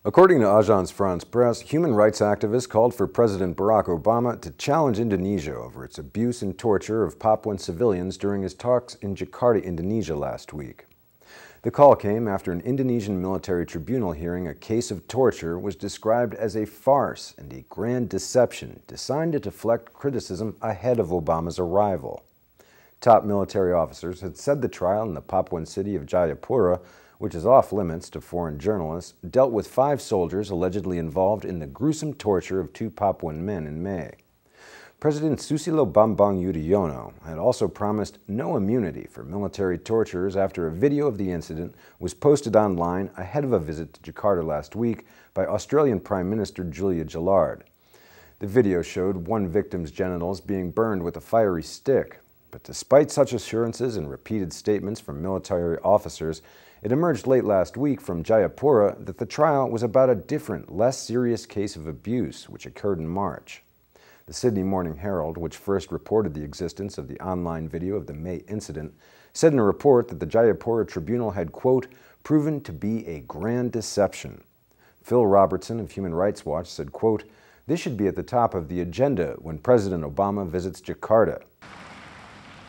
According to Agence France-Presse, human rights activists called for President Barack Obama to challenge Indonesia over its abuse and torture of Papuan civilians during his talks in Jakarta, Indonesia last week. The call came after an Indonesian military tribunal hearing a case of torture was described as a farce and a grand deception designed to deflect criticism ahead of Obama's arrival. Top military officers had said the trial in the Papuan city of Jayapura, which is off limits to foreign journalists, dealt with 5 soldiers allegedly involved in the gruesome torture of 2 Papuan men in May. President Susilo Bambang Yudhoyono had also promised no immunity for military torturers after a video of the incident was posted online ahead of a visit to Jakarta last week by Australian Prime Minister Julia Gillard. The video showed one victim's genitals being burned with a fiery stick, but despite such assurances and repeated statements from military officers, it emerged late last week from Jayapura that the trial was about a different, less serious case of abuse which occurred in March. The Sydney Morning Herald, which first reported the existence of the online video of the May incident, said in a report that the Jayapura tribunal had, quote, proven to be a grand deception. Phil Robertson of Human Rights Watch said, quote, this should be at the top of the agenda when President Obama visits Jakarta.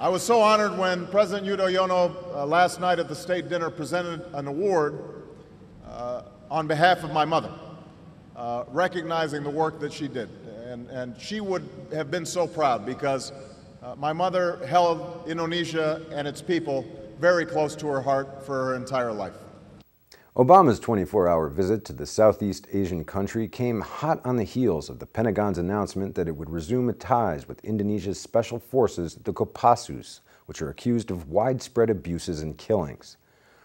I was so honored when President Yudhoyono last night at the state dinner presented an award on behalf of my mother, recognizing the work that she did. And she would have been so proud because my mother held Indonesia and its people very close to her heart for her entire life. Obama's 24-hour visit to the Southeast Asian country came hot on the heels of the Pentagon's announcement that it would resume ties with Indonesia's special forces, the Kopassus, which are accused of widespread abuses and killings.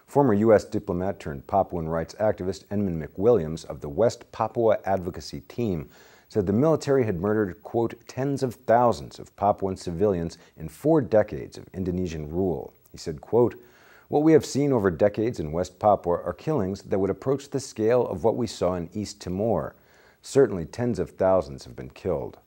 Former U.S. diplomat turned Papuan rights activist Edmund McWilliams of the West Papua Advocacy Team said the military had murdered, quote, tens of thousands of Papuan civilians in 4 decades of Indonesian rule. He said, quote, what we have seen over decades in West Papua are killings that would approach the scale of what we saw in East Timor. Certainly tens of thousands have been killed.